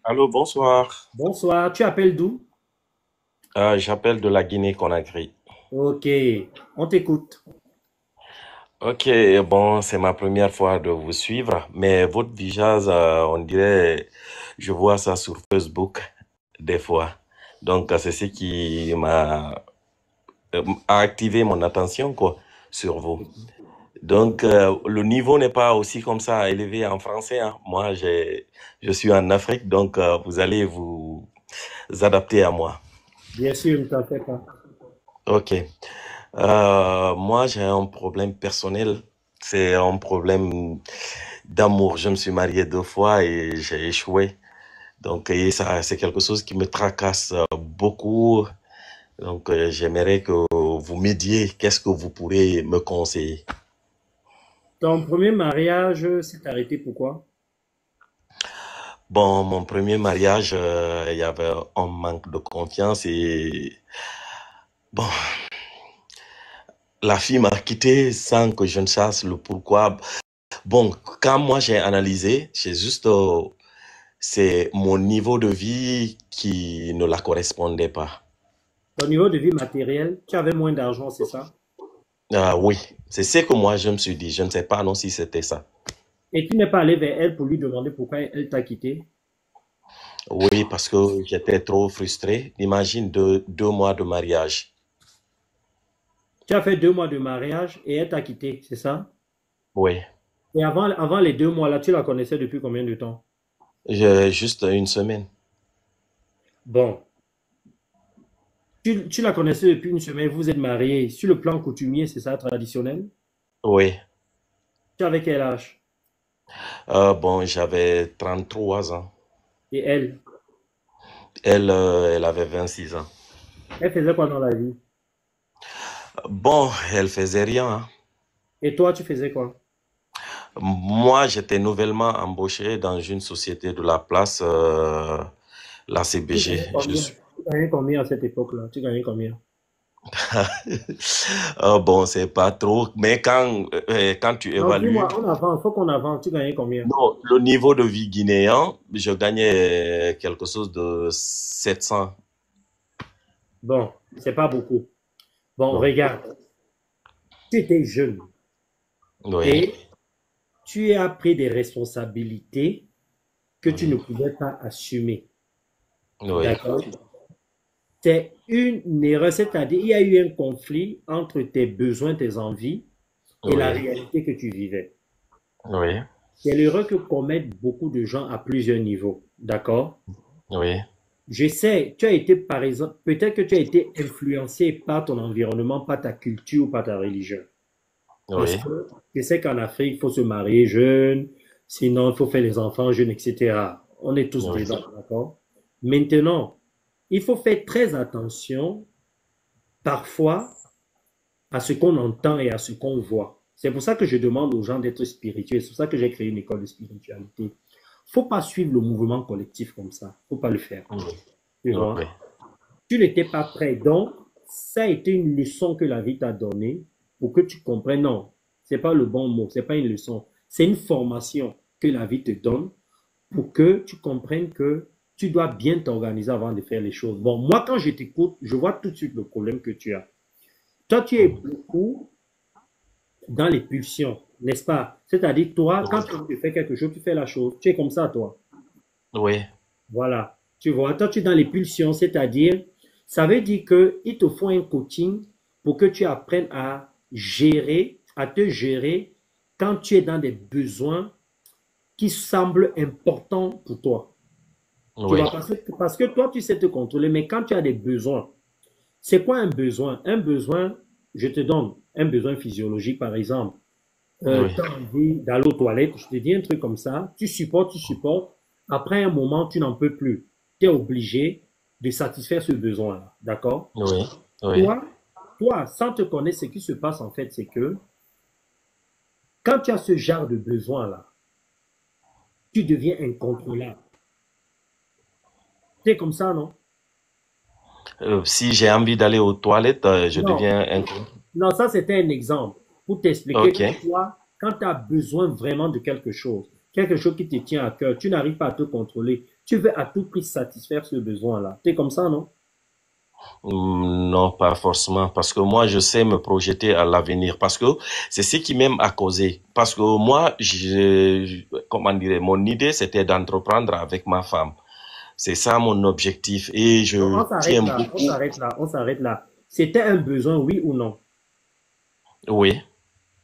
Allô, bonsoir. Bonsoir, tu appelles d'où? J'appelle de la Guinée-Conakry. Ok, on t'écoute. Ok, bon, c'est ma première fois de vous suivre, mais votre visage, on dirait, je vois ça sur Facebook des fois. Donc, c'est ce qui a activé mon attention, quoi, sur vous. Donc, le niveau n'est pas aussi comme ça élevé en français, hein. Moi, je suis en Afrique, donc vous allez vous adapter à moi. Bien sûr, ne t'en fais pas. Ok. Moi, j'ai un problème personnel. C'est un problème d'amour. Je me suis marié 2 fois et j'ai échoué. Donc, et ça, c'est quelque chose qui me tracasse beaucoup. Donc, j'aimerais que vous m'aidiez. Qu'est-ce que vous pourrez me conseiller? Ton premier mariage s'est arrêté pourquoi? Bon, mon premier mariage, il y avait un manque de confiance et bon, la fille m'a quitté sans que je ne sache le pourquoi. Bon, quand moi j'ai analysé, j'ai juste c'est mon niveau de vie qui ne la correspondait pas. Ton niveau de vie matériel, tu avais moins d'argent, c'est ça? Ah oui, c'est ce que moi je me suis dit. Je ne sais pas non si c'était ça. Et tu n'es pas allé vers elle pour lui demander pourquoi elle t'a quitté? Oui, parce que j'étais trop frustré. Imagine 2 mois de mariage. Tu as fait 2 mois de mariage et elle t'a quitté, c'est ça? Oui, Et avant les 2 mois là, tu la connaissais depuis combien de temps? juste une semaine. Bon, tu la connaissais depuis une semaine, vous êtes mariés. Sur le plan coutumier, c'est ça, traditionnel? Oui. Tu avais quel âge? Bon, j'avais 33 ans. Et elle? Elle avait 26 ans. Elle faisait quoi dans la vie? Bon, elle faisait rien, hein. Et toi, tu faisais quoi? Moi, j'étais nouvellement embauché dans une société de la place, la Tu CBG. gagnais Je combien? suis. Tu gagnais combien à cette époque-là? Tu gagnais combien? Bon, c'est pas trop, mais quand tu Non, évalues, dis-moi, on avance, faut qu'on avance. Tu gagnais combien? non, le niveau de vie guinéen, je gagnais quelque chose de 700. Bon, c'est pas beaucoup. Bon, Non. regarde, tu étais jeune Oui, et tu as pris des responsabilités que tu ne oui, pouvais pas assumer. oui, D'accord? C'est une erreur, c'est-à-dire il y a eu un conflit entre tes besoins, tes envies et la oui, réalité que tu vivais. oui, C'est l'erreur que commettent beaucoup de gens à plusieurs niveaux. D'accord? oui, Je sais, tu as été, par exemple, peut-être que tu as été influencé par ton environnement, par ta culture, par ta religion. Parce oui, que je sais qu'en Afrique, il faut se marier jeune, sinon il faut faire les enfants jeunes, etc. On est tous oui, dedans, d'accord? Maintenant, il faut faire très attention, parfois, à ce qu'on entend et à ce qu'on voit. C'est pour ça que je demande aux gens d'être spirituels. C'est pour ça que j'ai créé une école de spiritualité. Faut pas suivre le mouvement collectif comme ça. Faut pas le faire. oui, Tu oui, vois? Tu n'étais pas prêt. Donc, ça a été une leçon que la vie t'a donnée pour que tu comprennes. Non, c'est pas le bon mot, c'est pas une leçon. C'est une formation que la vie te donne pour que tu comprennes que tu dois bien t'organiser avant de faire les choses. Bon, moi, quand je t'écoute, je vois tout de suite le problème que tu as. Toi, tu es beaucoup dans les pulsions, n'est-ce pas? C'est-à-dire, toi, quand tu fais quelque chose, tu fais la chose. Tu es comme ça, toi. oui, Voilà. Tu vois, toi, tu es dans les pulsions, c'est-à-dire, ça veut dire qu'il te faut un coaching pour que tu apprennes à gérer, à te gérer quand tu es dans des besoins qui semblent importants pour toi. Tu oui, vois, parce que toi, tu sais te contrôler, mais quand tu as des besoins, c'est quoi un besoin? Un besoin, je te donne un besoin physiologique, par exemple. oui, Tu as envie d'aller aux toilettes, je te dis un truc comme ça, tu supportes, tu supportes. Après un moment, tu n'en peux plus. Tu es obligé de satisfaire ce besoin-là. D'accord? oui, oui, Toi, toi, sans te connaître, ce qui se passe en fait, c'est que quand tu as ce genre de besoin-là, tu deviens incontrôlable. C'est comme ça, non? Si j'ai envie d'aller aux toilettes, je Non, deviens un. non, ça c'était un exemple pour t'expliquer Ok, que toi, quand tu as besoin vraiment de quelque chose, quelque chose qui te tient à cœur, tu n'arrives pas à te contrôler, tu veux à tout prix satisfaire ce besoin-là. Tu es comme ça, non? Non, pas forcément, parce que moi, je sais me projeter à l'avenir, parce que c'est ce qui m'aime à causer. Parce que moi, comment dire, mon idée, c'était d'entreprendre avec ma femme. C'est ça mon objectif et Donc, je on s'arrête tiens là, on beaucoup. s'arrête là, on s'arrête là. C'était un besoin, oui ou non? Oui,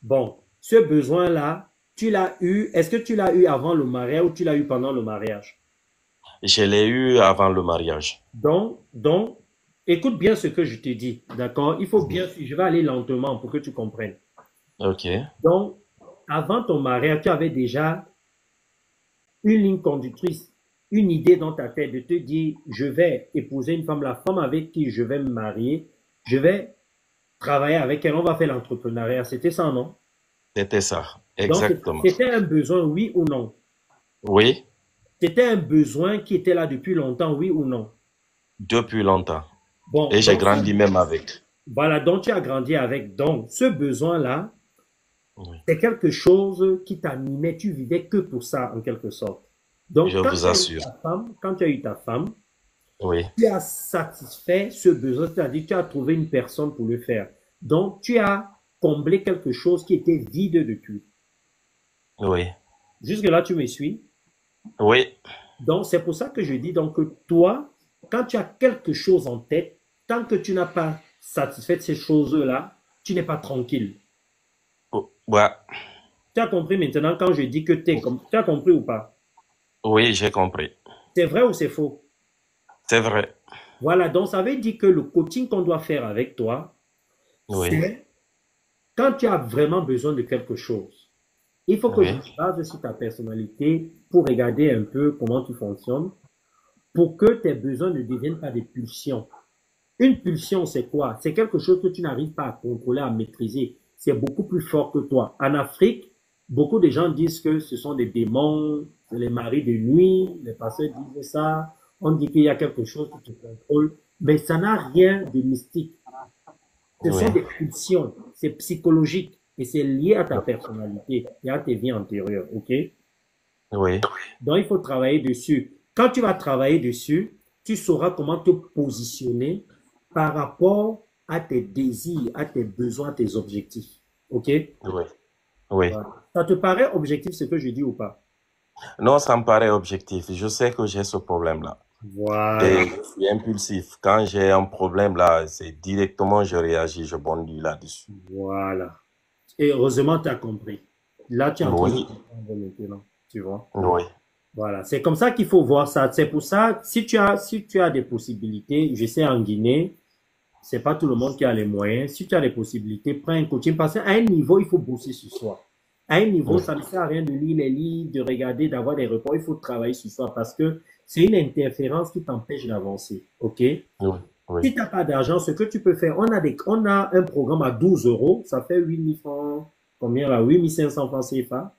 Bon, ce besoin-là, tu l'as eu, est-ce que tu l'as eu avant le mariage ou tu l'as eu pendant le mariage? je l'ai eu avant le mariage. Donc, écoute bien ce que je te dis, d'accord? Il faut bien, je vais aller lentement pour que tu comprennes. Ok, Donc, avant ton mariage, tu avais déjà une ligne conductrice, une idée dans ta tête de te dire, je vais épouser une femme, la femme avec qui je vais me marier, je vais travailler avec elle, on va faire l'entrepreneuriat. C'était ça, non? c'était ça, Donc, exactement. c'était un besoin, oui ou non? Oui, C'était un besoin qui était là depuis longtemps, oui ou non? depuis longtemps. Bon, Et j'ai grandi même avec. voilà, donc tu as grandi avec. Donc, ce besoin-là, Oui, c'est quelque chose qui t'animait, tu vivais que pour ça, en quelque sorte. je Donc, vous assure. quand tu as eu ta femme, Oui, tu as satisfait ce besoin, c'est-à-dire tu as trouvé une personne pour le faire. Donc, tu as comblé quelque chose qui était vide depuis. oui, Jusque-là, tu me suis? oui, Donc, c'est pour ça que je dis donc que toi, quand tu as quelque chose en tête, tant que tu n'as pas satisfait ces choses-là, tu n'es pas tranquille. ouais, Tu as compris maintenant quand je dis que tu es comme... Tu as compris ou pas? oui, j'ai compris. C'est vrai ou c'est faux? C'est vrai. Voilà, donc ça veut dire que le coaching qu'on doit faire avec toi, Oui, c'est quand tu as vraiment besoin de quelque chose. Il faut que je oui, me base sur ta personnalité pour regarder un peu comment tu fonctionnes, pour que tes besoins ne deviennent pas des pulsions. Une pulsion, c'est quoi? C'est quelque chose que tu n'arrives pas à contrôler, à maîtriser. C'est beaucoup plus fort que toi. En Afrique, beaucoup de gens disent que ce sont des démons, c'est les maris de nuit, les pasteurs disent ça. On dit qu'il y a quelque chose qui te contrôle, mais ça n'a rien de mystique. Ce oui, sont des pulsions, c'est psychologique et c'est lié à ta personnalité et à tes vies antérieures, ok? oui, Donc, il faut travailler dessus. Quand tu vas travailler dessus, tu sauras comment te positionner par rapport à tes désirs, à tes besoins, à tes objectifs. OK? oui, oui. Voilà. Ça te paraît objectif ce que je dis ou pas? Non, ça me paraît objectif. Je sais que j'ai ce problème-là. Voilà. Et je suis impulsif. Quand j'ai un problème là, c'est directement je réagis, je bondis là-dessus. Voilà. Et heureusement, tu as compris. Là, tu es en train de Oui, comprendre maintenant. Tu vois? oui, Voilà. C'est comme ça qu'il faut voir ça. C'est pour ça, si tu as des possibilités, je sais en Guinée, c'est pas tout le monde qui a les moyens. Si tu as les possibilités, prends un coaching parce qu'à un niveau, il faut bosser sur soi. À un niveau, oui, ça ne sert à rien de lire les livres, de regarder, d'avoir des reports. Il faut travailler sur soi parce que c'est une interférence qui t'empêche d'avancer. OK? oui, oui, Si tu n'as pas d'argent, ce que tu peux faire, on a un programme à 12 euros. Ça fait 8 000 francs, combien là? 8 500 francs CFA.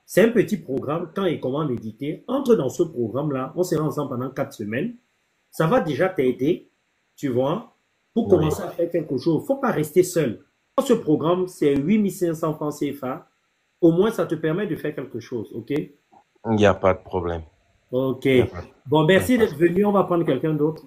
C'est un petit programme. Quand et comment méditer, entre dans ce programme-là. On sera ensemble pendant 4 semaines. Ça va déjà t'aider, tu vois, pour oui. commencer à faire quelque chose. Il ne faut pas rester seul. Dans ce programme, c'est 8 500 francs CFA. Au moins, ça te permet de faire quelque chose, OK? Il n'y a pas de problème. OK. Il n'y a pas de Bon, il y a merci pas d'être venu. On va prendre quelqu'un d'autre.